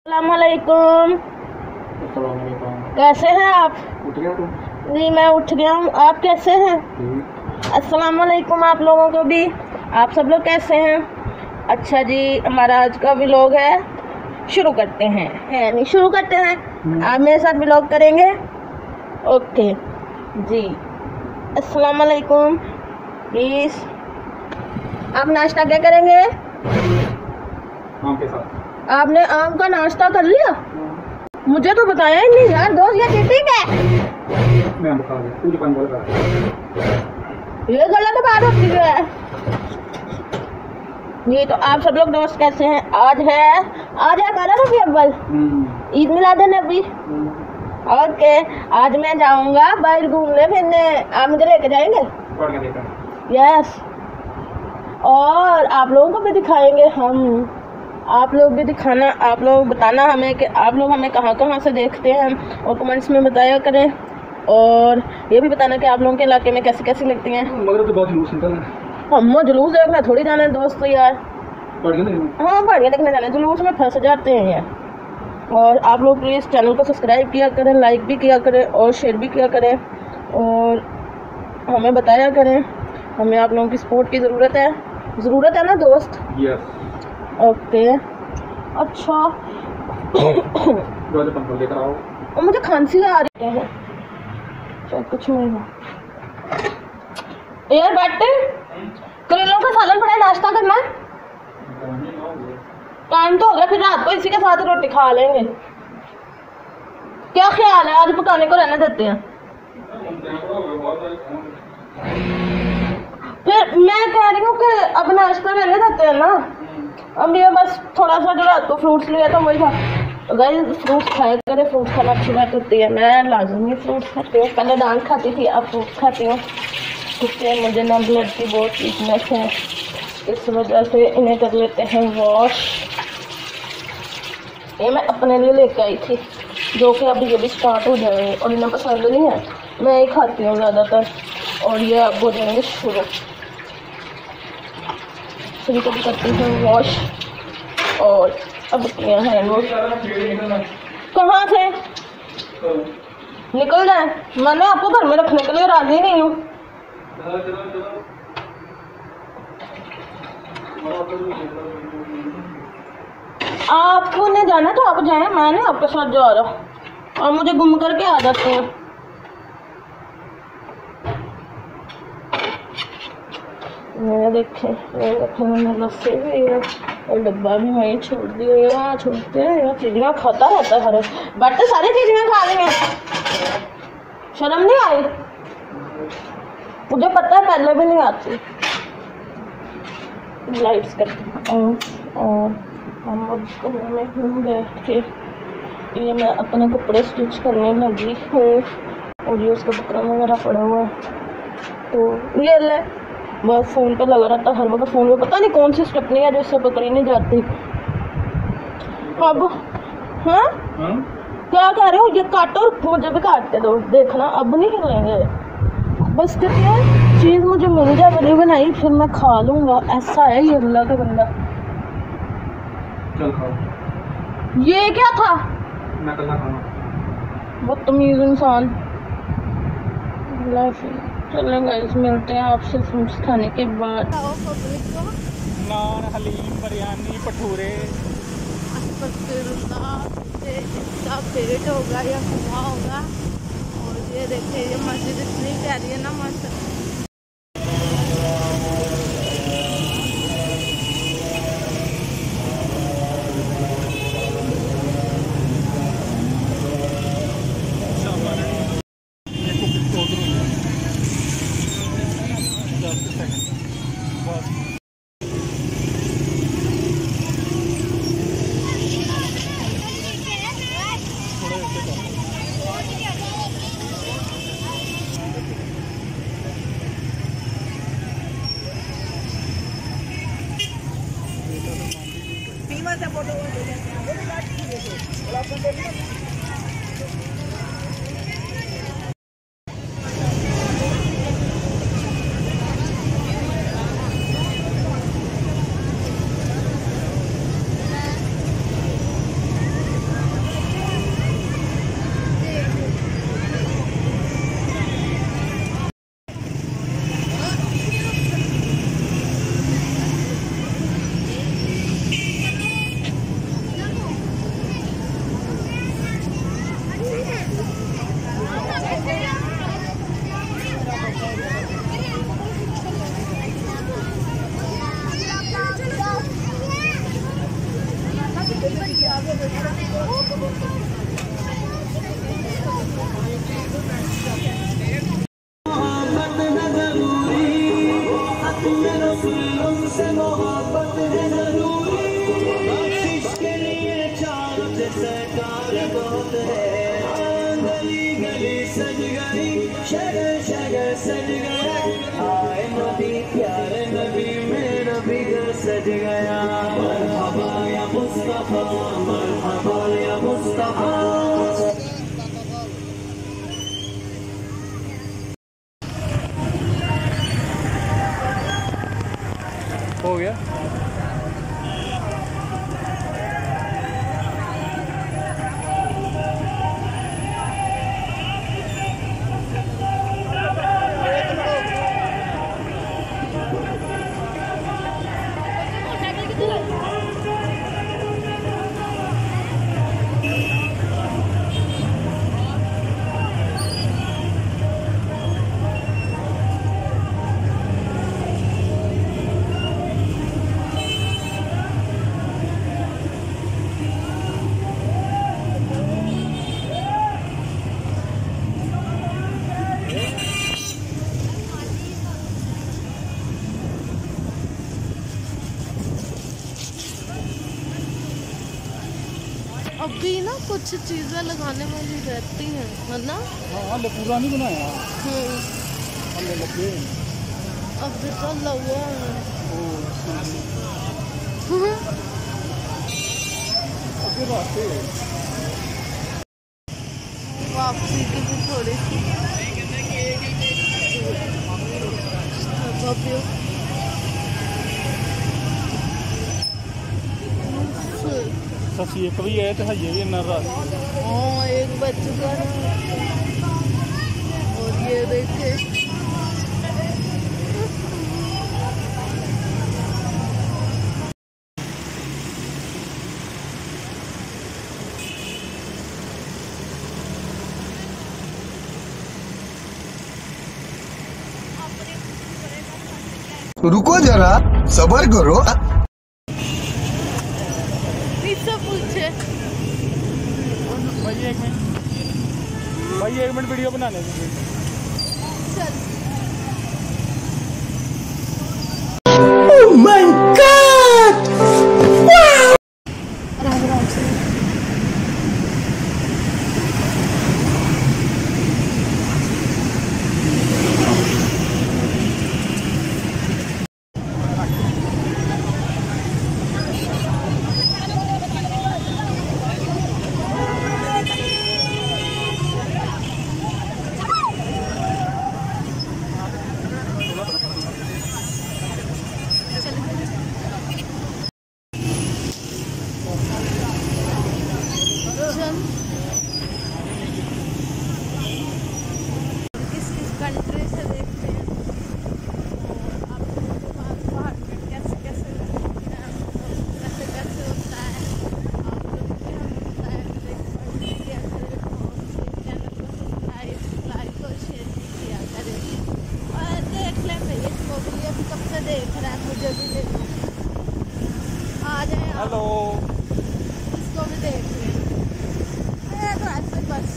अस्सलामुअलैकुम। कैसे हैं आप? उठ गया तुम? जी मैं उठ गया हूँ। आप कैसे हैं? अस्सलामुअलैकुम आप लोगों को भी। आप सब लोग कैसे हैं? अच्छा जी, हमारा आज का व्लॉग है, शुरू करते हैं। है नहीं, शुरू करते हैं। आप मेरे साथ व्लॉग करेंगे? ओके जी। अस्सलामुअलैकुम। प्लीज आप नाश्ता क्या करेंगे? आम के साथ। आपने आम का नाश्ता कर लिया? मुझे तो बताया ही नहीं यार दोस्त, ये चीटिंग है। मैं बता दे, तू जो पानी बोल रहा है ये गलत बात होती है। ये तो आप सब लोग दोस्त कैसे हैं? आज है 12 रबी अव्वल, ईद मिलाद नबी। ओके, आज मैं जाऊंगा बाहर घूमने फिरने। आप मुझे लेके जाएंगे? यस, और आप लोगों को भी दिखाएंगे हम। आप लोग भी दिखाना, आप लोग बताना हमें कि आप लोग हमें कहाँ कहाँ से देखते हैं, और कमेंट्स में बताया करें। और ये भी बताना कि आप लोगों के इलाके में कैसी कैसी लगती हैं। मगर तो बहुत जुलूस निकल रहा है। हम जुलूस देखना थोड़ी जाना है दोस्त यार। हाँ, बढ़िया देखने जाना है, जुलूस में फंस जाते हैं यार। और आप लोग प्लीज़ चैनल को सब्सक्राइब किया करें, लाइक भी किया करें और शेयर भी किया करें, और हमें बताया करें। हमें आप लोगों की सपोर्ट की ज़रूरत है ना दोस्त? यस। ओके। अच्छा लेकर आओ। और मुझे खांसी आ रही है। चल कुछ नहीं है यार। बैठते करेलों का सालन पड़ा है, नाश्ता करना है। टाइम तो हो गया, फिर रात को इसी के साथ रोटी खा लेंगे। क्या ख्याल है, आज पकाने को रहने देते हैं। फिर मैं कह रही हूँ कि अब नाश्ता रहने देते हैं ना। अब ये बस थोड़ा सा जो रात को फ्रूट्स लिया था वही था। गाइस फ्रूट्स खाया करें, फ्रूट्स खाना अच्छी बात होती है। मैं लाजमी फ्रूट्स खाती हूँ, पहले दाल खाती थी, अब फ्रूट्स खाती हूँ। क्योंकि मुझे ना ब्लड की बहुत वीकनेस है, इस वजह से इन्हें कर लेते हैं वॉश। ये मैं अपने लिए लेके आई थी, जो कि अभी ये भी स्टार्ट हो जाएंगे, और इन्हें पसंद नहीं है। मैं ही खाती हूँ ज़्यादातर, और ये अब हो जाएंगे शुरू। सभी को भी करती हूँ वॉश, और अब किया है वो कहाँ से निकल जाए। मैंने आपको घर में रखने के लिए राजी नहीं हूँ। आपको नहीं जाना तो आप जाए, मैं नहीं आपके साथ जा रहा, और मुझे गुम करके आ जाते हैं। मैंने देखे मैंने लस्सी भी है, और डब्बा भी वहीं छोड़ दिया। यहाँ छोड़ते हैं, यहाँ चीज़ियाँ खाता रहता है। हर बैठे सारी चीज़ियाँ खा लेंगे, शर्म नहीं आई? मुझे पता है पहले भी नहीं आती। लाइट्स करते हैं और हम अब कमरे में बैठ के ये मैं अपने कपड़े स्टिच करने लगी हूँ, और ये उसका बकरा वगैरह पड़ा हुआ है। तो ये ले बस फ़ोन पे लगा रहता हर वक्त। फ़ोन पे पता नहीं कौन सी स्टेपनी है जो इससे पकड़ी नहीं जाती। अब हाँ क्या कह रहे हो? ये काटो, मुझे भी काटते दो, देखना अब नहीं हिलेंगे। बस क्या चीज़ मुझे मिल जाए बनी बनाई, फिर मैं खा लूँगा। ऐसा है ये अल्लाह का बंदा। चल खाओ। ये क्या था? मैं कल खाऊंगा। बदतमीज़ इंसान। चलें गाइस, मिलते हैं आपसे फ्रूट्स खाने के बाद। नान, हलीम, बिरयानी, भटूरे। इसका फेवरेट होगा या हुआ होगा। और ये देखिए, ये मस्जिद इतनी प्यारी है ना, मस्त। सज गया मरहबा या मुस्तफा मरहबा या मुस्तफा। हो गया। अभी ना कुछ चीजें लगाने वाली रहती हैं, है ना? हाँ, पूरा नहीं बनाया। लगे अभी तो लगा वापसी की भी थोड़ी सी ससी एक भी है तो है ये भी नर्रा। हाँ, एक बच चुका है और ये देखे रुको जरा सबर करो। पूछे भाई 1 मिनट वीडियो बनाने दीजिए। चल ओह माय गॉड, आराम से किस कंट्री से देखते हैं और आपको पहाड़ में कैसे कैसे कैसे कैसे होता है, आप लोग क्या होता है, चैनल को सब्सक्राइब लाइक और शेयर किया करें और देख लें भाई इसको भी, अभी कब से देख रहा है, मुझे भी देखो, आ जाए हेलो, इसको भी देख लें तो ऐसे बस।